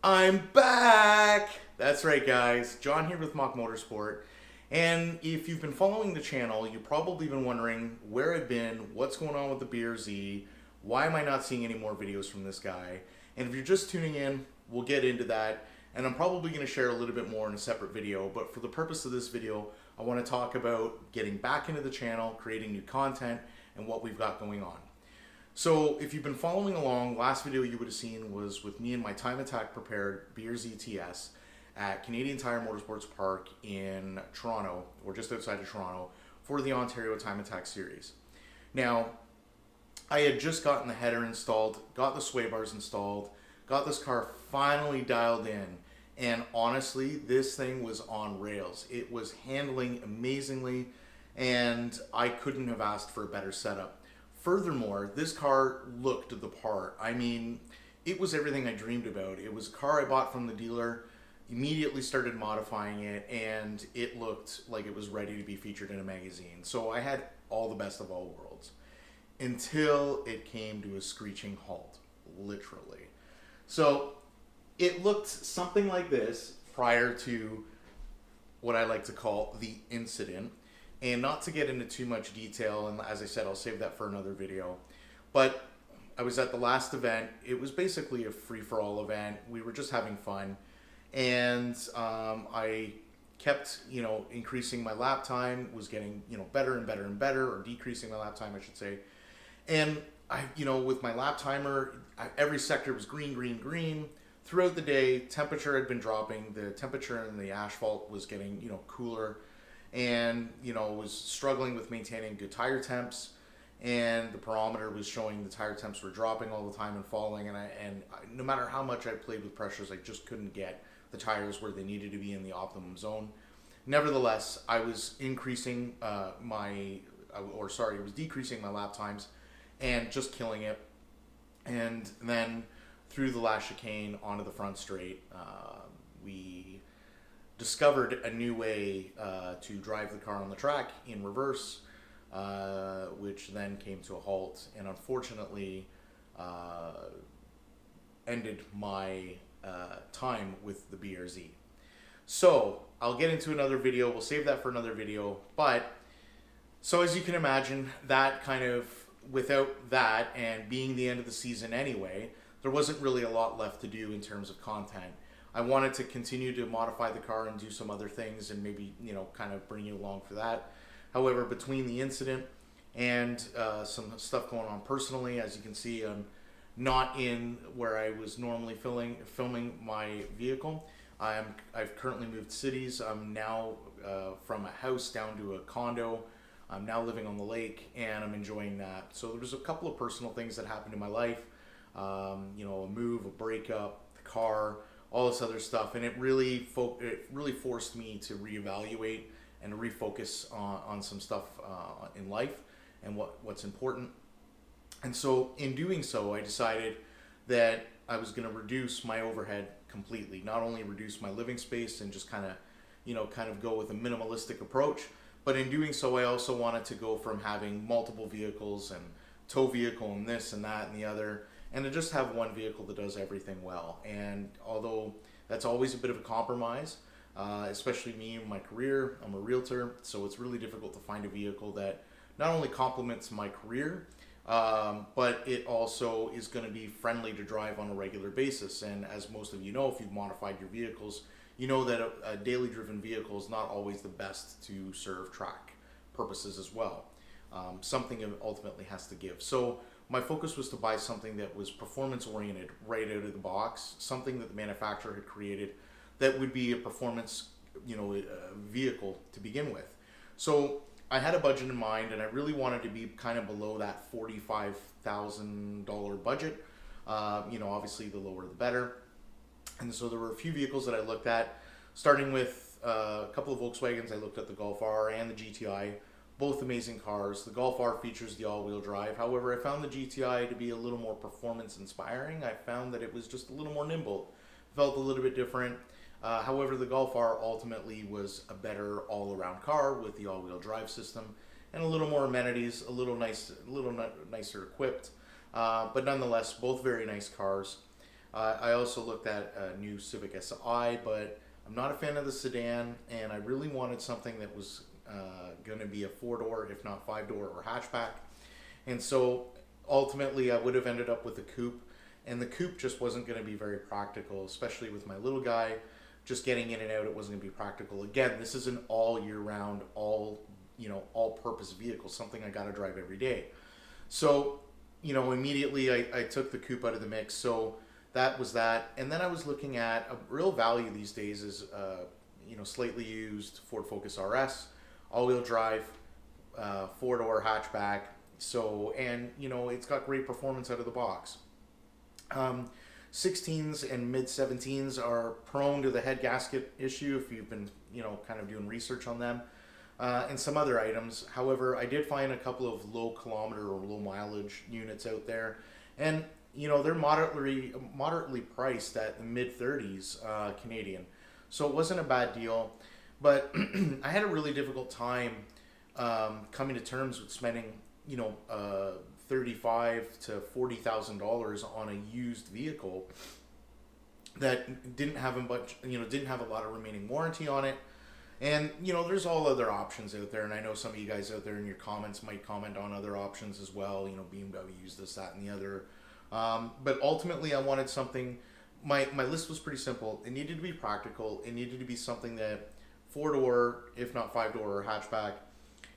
I'm back! That's right, guys. John here with MachMotorsport. And if you've been following the channel, you've probably been wondering where I've been, what's going on with the BRZ, why am I not seeing any more videos from this guy? And if you're just tuning in, we'll get into that. And I'm probably going to share a little bit more in a separate video. But for the purpose of this video, I want to talk about getting back into the channel, creating new content, and what we've got going on. So if you've been following along, last video you would have seen was with me and my Time Attack prepared BRZ TS at Canadian Tire Motorsports Park in Toronto, or just outside of Toronto, for the Ontario Time Attack Series. Now, I had just gotten the header installed, got the sway bars installed, got this car finally dialed in, and honestly, this thing was on rails. It was handling amazingly, and I couldn't have asked for a better setup. Furthermore, this car looked the part. I mean, it was everything I dreamed about. It was a car I bought from the dealer, immediately started modifying it, and it looked like it was ready to be featured in a magazine. So I had all the best of all worlds until it came to a screeching halt, literally. So it looked something like this prior to what I like to call the incident. And not to get into too much detail, and as I said, I'll save that for another video. But I was at the last event. It was basically a free-for-all event. We were just having fun. And I kept, increasing my lap time, was getting, better and better and better, or decreasing my lap time, I should say. And with my lap timer, every sector was green, green, green. Throughout the day, temperature had been dropping. The temperature in the asphalt was getting, cooler. And was struggling with maintaining good tire temps, and the barometer was showing the tire temps were dropping all the time and falling, and no matter how much I played with pressures, I just couldn't get the tires where they needed to be in the optimum zone. Nevertheless, I was increasing decreasing my lap times and just killing it. And then through the last chicane onto the front straight, we discovered a new way to drive the car on the track in reverse, which then came to a halt, and unfortunately ended my time with the BRZ. So I'll get into another video. We'll save that for another video. But so as you can imagine, that kind of, without that and being the end of the season anyway, there wasn't really a lot left to do in terms of content. I wanted to continue to modify the car and do some other things and maybe, kind of bring you along for that. However, between the incident and some stuff going on personally, as you can see, I'm not in where I was normally filming my vehicle. I've currently moved cities. I'm now from a house down to a condo. I'm now living on the lake, and I'm enjoying that. So there was a couple of personal things that happened in my life. A move, a breakup, the car, all this other stuff, and it really forced me to reevaluate and refocus on some stuff in life and what's important. And so in doing so, I decided that I was going to reduce my overhead completely. Not only reduce my living space and just kind of go with a minimalistic approach, but in doing so, I also wanted to go from having multiple vehicles and tow vehicle and this and that and the other, and to just have one vehicle that does everything well. And although that's always a bit of a compromise, especially me in my career, I'm a realtor, so it's really difficult to find a vehicle that not only complements my career, but it also is going to be friendly to drive on a regular basis. And as most of you know, if you've modified your vehicles, you know that a daily driven vehicle is not always the best to serve track purposes as well. Something ultimately has to give. So my focus was to buy something that was performance oriented right out of the box, something that the manufacturer had created that would be a performance, vehicle to begin with. So I had a budget in mind, and I really wanted to be kind of below that $45,000 budget. Obviously the lower the better. And so there were a few vehicles that I looked at, starting with a couple of Volkswagens. I looked at the Golf R and the GTI. Both amazing cars. The Golf R features the all-wheel drive. However, I found the GTI to be a little more performance-inspiring. I found that it was just a little more nimble. Felt a little bit different. However, the Golf R ultimately was a better all-around car with the all-wheel drive system and a little more amenities, a little nicer equipped. But nonetheless, both very nice cars. I also looked at a new Civic Si, but I'm not a fan of the sedan, and I really wanted something that was going to be a 4-door, if not 5-door or hatchback. And so ultimately I would have ended up with a coupe, and the coupe just wasn't going to be very practical, especially with my little guy. Just getting in and out, it wasn't going to be practical. Again, this is an all year round, all purpose vehicle, something I got to drive every day. So, immediately I took the coupe out of the mix. So that was that. And then I was looking at a real value these days is, slightly used Ford Focus RS, all-wheel drive, 4-door hatchback. So, and, it's got great performance out of the box. 16s and mid 17s are prone to the head gasket issue if you've been, kind of doing research on them, and some other items. However, I did find a couple of low kilometer or low mileage units out there, and they're moderately priced at the mid 30s Canadian, so it wasn't a bad deal. But I had a really difficult time coming to terms with spending, $35,000 to $40,000 on a used vehicle that didn't have a lot of remaining warranty on it. And there's all other options out there, and I know some of you guys out there in your comments might comment on other options as well. BMW's this, that, and the other. But ultimately, I wanted something. My list was pretty simple. It needed to be practical. It needed to be something that 4-door, if not 5-door or hatchback.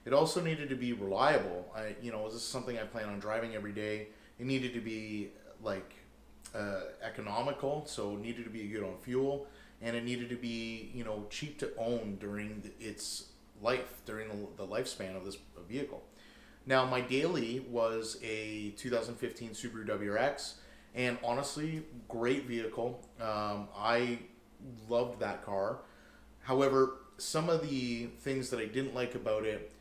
It also needed to be reliable. This is something I plan on driving every day. It needed to be economical, so it needed to be good on fuel, and it needed to be cheap to own during its life, during the lifespan of this vehicle. Now, my daily was a 2015 Subaru WRX, and honestly, great vehicle. I loved that car. However, some of the things that I didn't like about it,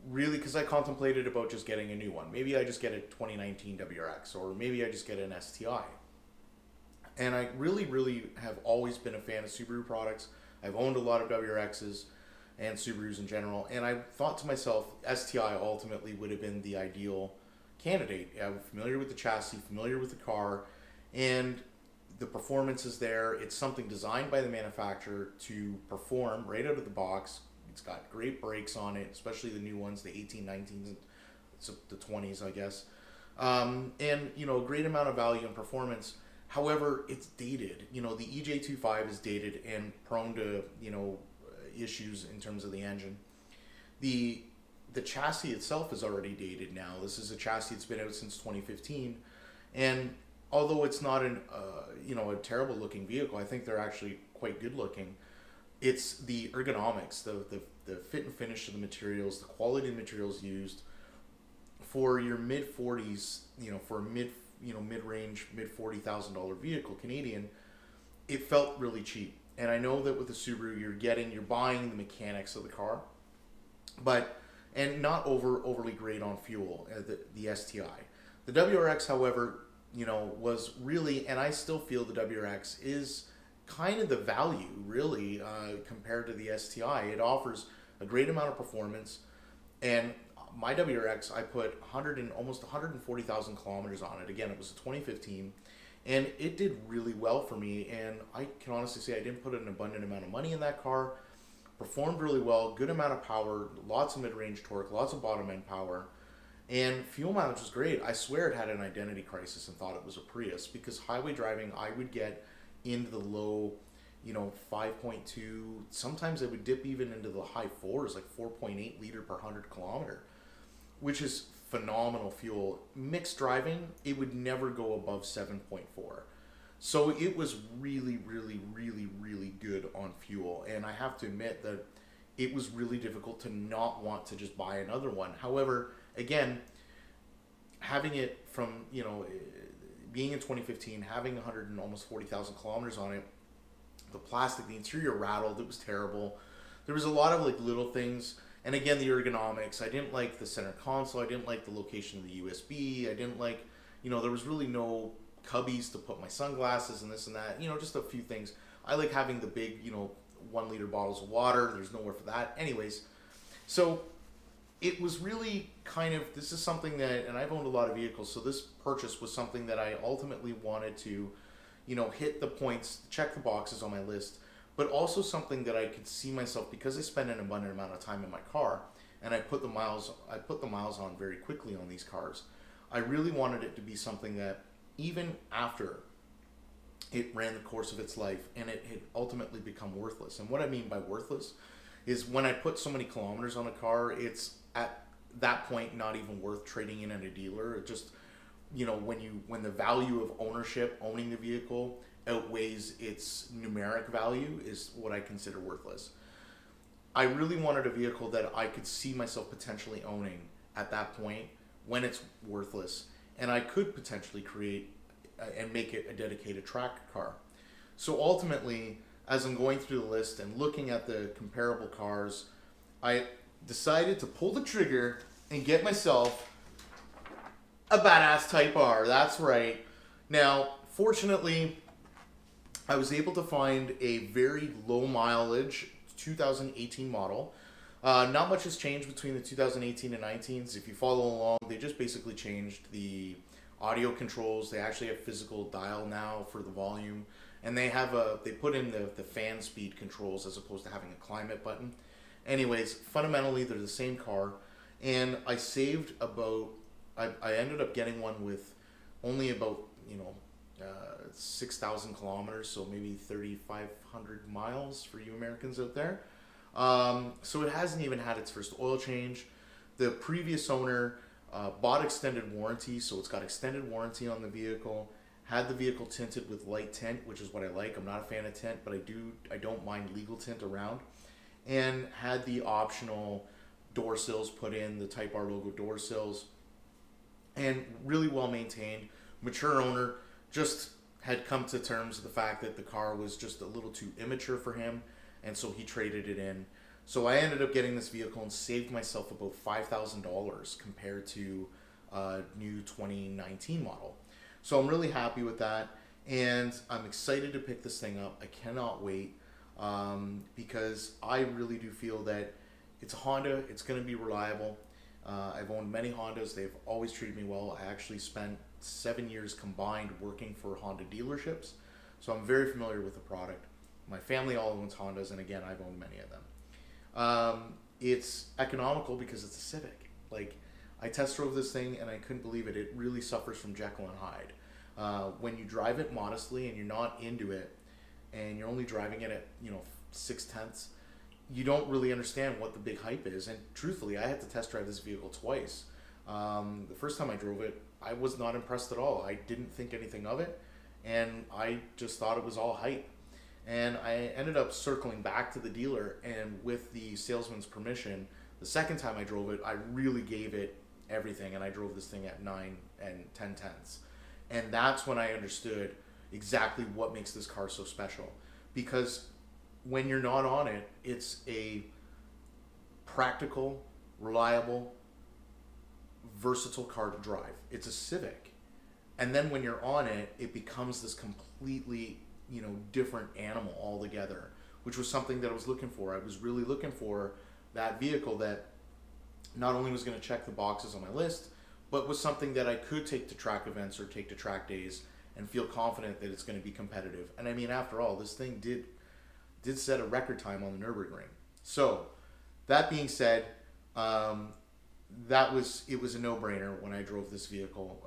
really, because I contemplated about just getting a new one. Maybe I just get a 2019 WRX, or maybe I just get an STI. And I really have always been a fan of Subaru products. I've owned a lot of WRXs and Subarus in general, and I thought to myself, STI ultimately would have been the ideal candidate. I'm familiar with the chassis, familiar with the car, and the performance is there. It's something designed by the manufacturer to perform right out of the box. It's got great brakes on it, especially the new ones, the 18, 19s, the 20s, I guess. And, a great amount of value and performance. However, it's dated. The EJ25 is dated and prone to, issues in terms of the engine. The chassis itself is already dated now. This is a chassis that's been out since 2015. And although it's not a terrible looking vehicle, I think they're actually quite good looking. It's the ergonomics, the fit and finish of the materials, the quality of the materials used for your mid 40s, for a mid-range, mid $40,000 vehicle Canadian. It felt really cheap, and I know that with the Subaru, you're buying the mechanics of the car, and not overly great on fuel. The STI, the WRX, however, was really, and I still feel the WRX is kind of the value, really, compared to the STI. It offers a great amount of performance, and my WRX, I put almost 140,000 kilometers on it. Again, it was a 2015, and it did really well for me, and I can honestly say I didn't put an abundant amount of money in that car. Performed really well, good amount of power, lots of mid-range torque, lots of bottom-end power, and fuel mileage was great. I swear it had an identity crisis and thought it was a Prius, because highway driving, I would get into the low, 5.2. Sometimes I would dip even into the high 4s, like 4.8 liter per 100 kilometer, which is phenomenal fuel. Mixed driving, it would never go above 7.4. So it was really good on fuel. And I have to admit that it was really difficult to not want to just buy another one. However, again, having it from, being in 2015, having almost 40,000 kilometers on it, the plastic, the interior rattled, it was terrible. There was a lot of little things, and again, the ergonomics. I didn't like the center console. I didn't like the location of the USB. I didn't like, there was really no cubbies to put my sunglasses and this and that. Just a few things. I like having the big, 1 liter bottles of water. There's nowhere for that. Anyways, so it was really kind of, this is something that, and I've owned a lot of vehicles, so this purchase was something that I ultimately wanted to, hit the points, check the boxes on my list, but also something that I could see myself, because I spend an abundant amount of time in my car and I put the miles on very quickly on these cars. I really wanted it to be something that even after it ran the course of its life and it had ultimately become worthless. And what I mean by worthless is when I put so many kilometers on a car, it's at that point not even worth trading in at a dealer. It just, when the value of owning the vehicle outweighs its numeric value, is what I consider worthless. I really wanted a vehicle that I could see myself potentially owning at that point when it's worthless, and I could potentially create and make it a dedicated track car. So ultimately, as I'm going through the list and looking at the comparable cars, I decided to pull the trigger and get myself a badass Type R. That's right. Now, fortunately, I was able to find a very low mileage 2018 model. Not much has changed between the 2018 and 19s. If you follow along, they just basically changed the audio controls. They actually have physical dial now for the volume, and they put in the fan speed controls as opposed to having a climate button. Anyways, fundamentally they're the same car, and I saved I ended up getting one with only about 6,000 kilometers, so maybe 3,500 miles for you Americans out there. So it hasn't even had its first oil change. The previous owner bought extended warranty, so it's got extended warranty on the vehicle. Had the vehicle tinted with light tint, which is what I like. I'm not a fan of tint, but I don't mind legal tint around. And had the optional door sills put in, the Type R logo door sills, and really well maintained. Mature owner just had come to terms with the fact that the car was just a little too immature for him, and so he traded it in. So I ended up getting this vehicle and saved myself about $5,000 compared to a new 2019 model. So I'm really happy with that, and I'm excited to pick this thing up. I cannot wait, because I really do feel that it's a Honda. It's going to be reliable. I've owned many Hondas. They've always treated me well. I actually spent 7 years combined working for Honda dealerships, so I'm very familiar with the product. My family all owns Hondas, and again, I've owned many of them. It's economical because it's a Civic. Like, I test drove this thing and I couldn't believe it. It really suffers from Jekyll and Hyde. When you drive it modestly and you're not into it, and you're only driving it at 6/10, you don't really understand what the big hype is. And truthfully, I had to test drive this vehicle twice. The first time I drove it, I was not impressed at all. I didn't think anything of it, and I just thought it was all hype. And I ended up circling back to the dealer, and with the salesman's permission, the second time I drove it, I really gave it everything, and I drove this thing at 9 and 10/10. And that's when I understood exactly what makes this car so special. Because when you're not on it, it's a practical, reliable, versatile car to drive. It's a Civic. And then when you're on it, it becomes this completely, different animal altogether, which was something that I was looking for. I was really looking for that vehicle that not only was going to check the boxes on my list, but was something that I could take to track events or take to track days and feel confident that it's going to be competitive. And I mean, after all, this thing did set a record time on the Nürburgring. So that being said, it was a no-brainer when I drove this vehicle.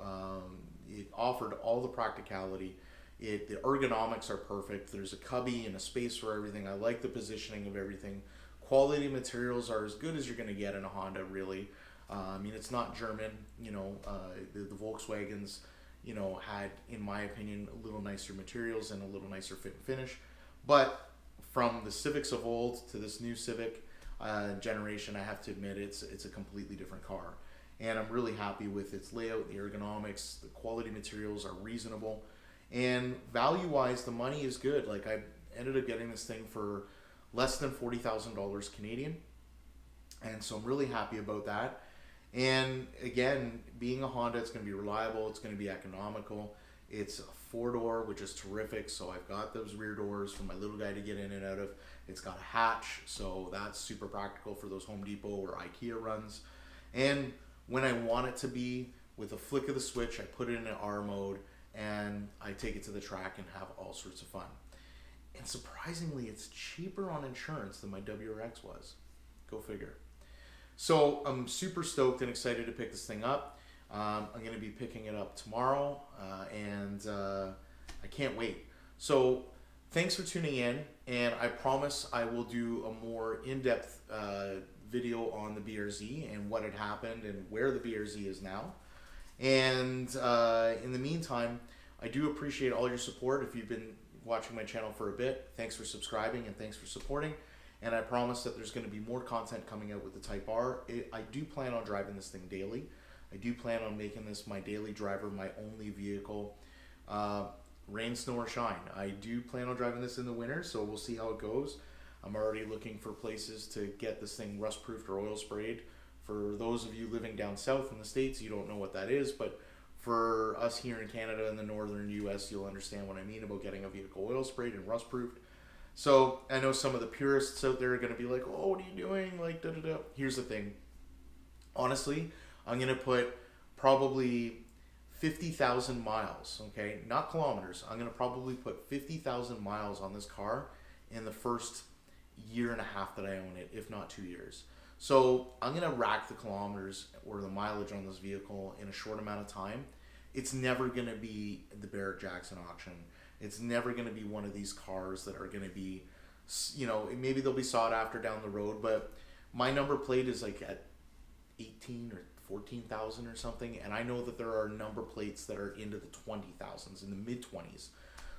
It offered all the practicality. The ergonomics are perfect. There's a cubby and a space for everything. I like the positioning of everything. Quality materials are as good as you're going to get in a Honda, really. I mean, it's not German. The Volkswagens, had, in my opinion, a little nicer materials and a little nicer fit and finish. But from the Civics of old to this new Civic generation, I have to admit it's a completely different car. And I'm really happy with its layout, the ergonomics, the quality materials are reasonable. And value-wise, the money is good. Like, I ended up getting this thing for less than $40,000 Canadian. And so I'm really happy about that. And again, being a Honda, it's going to be reliable. It's going to be economical. It's a 4-door, which is terrific. So I've got those rear doors for my little guy to get in and out of. It's got a hatch, so that's super practical for those Home Depot or IKEA runs. And when I want it to be, with a flick of the switch, I put it in an R mode, and I take it to the track and have all sorts of fun. And surprisingly, it's cheaper on insurance than my WRX was. Go figure. So I'm super stoked and excited to pick this thing up. I'm going to be picking it up tomorrow, and I can't wait. So thanks for tuning in, and I promise I will do a more in-depth video on the BRZ and what had happened and where the BRZ is now. And in the meantime, I do appreciate all your support. If you've been watching my channel for a bit, thanks for subscribing and thanks for supporting. And I promise that there's going to be more content coming out with the Type R. I do plan on driving this thing daily. I do plan on making this my daily driver, my only vehicle, rain, snow, or shine. I do plan on driving this in the winter, so we'll see how it goes. I'm already looking for places to get this thing rust-proofed or oil sprayed. For those of you living down south in the States, you don't know what that is, but for us here in Canada and the northern US, you'll understand what I mean about getting a vehicle oil sprayed and rust-proofed. So I know some of the purists out there are going to be like, oh, what are you doing? Like, da da da. Here's the thing. Honestly, I'm going to put probably 50,000 miles, okay? Not kilometers. I'm going to probably put 50,000 miles on this car in the first year and a half that I own it, if not 2 years. So I'm going to rack the kilometers or the mileage on this vehicle in a short amount of time. It's never going to be the Barrett-Jackson auction. It's never going to be one of these cars that are going to be, you know, maybe they'll be sought after down the road, but my number plate is like at 18 or 14,000 or something, and I know that there are number plates that are into the 20,000s, in the mid-20s.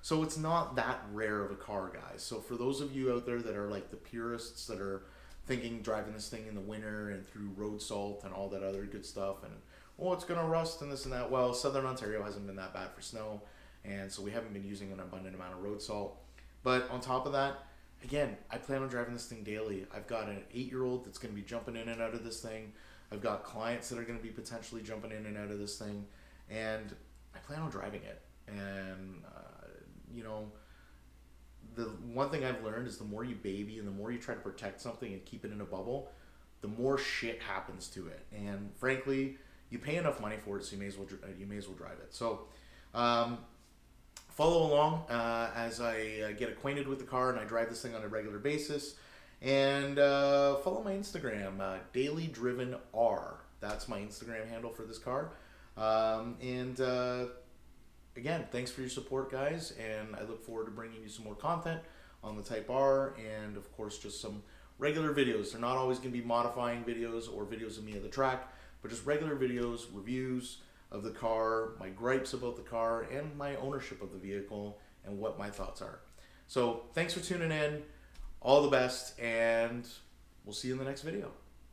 So it's not that rare of a car, guys. So for those of you out there that are like the purists that are thinking driving this thing in the winter and through road salt and all that other good stuff, and oh, it's gonna rust and this and that. Well, Southern Ontario hasn't been that bad for snow, and so we haven't been using an abundant amount of road salt. But on top of that, again, I plan on driving this thing daily. I've got an 8-year-old that's gonna be jumping in and out of this thing. I've got clients that are gonna be potentially jumping in and out of this thing, and I plan on driving it. And you know, the one thing I've learned is the more you baby and the more you try to protect something and keep it in a bubble, the more shit happens to it. And frankly, you pay enough money for it, so you may as well drive it. So follow along as I get acquainted with the car and I drive this thing on a regular basis. And follow my Instagram, dailydrivenr. That's my Instagram handle for this car. Again, thanks for your support, guys, and I look forward to bringing you some more content on the Type R, and of course just some regular videos. They're not always going to be modifying videos or videos of me at the track, but just regular videos, reviews of the car, my gripes about the car, and my ownership of the vehicle, and what my thoughts are. So thanks for tuning in, all the best, and we'll see you in the next video.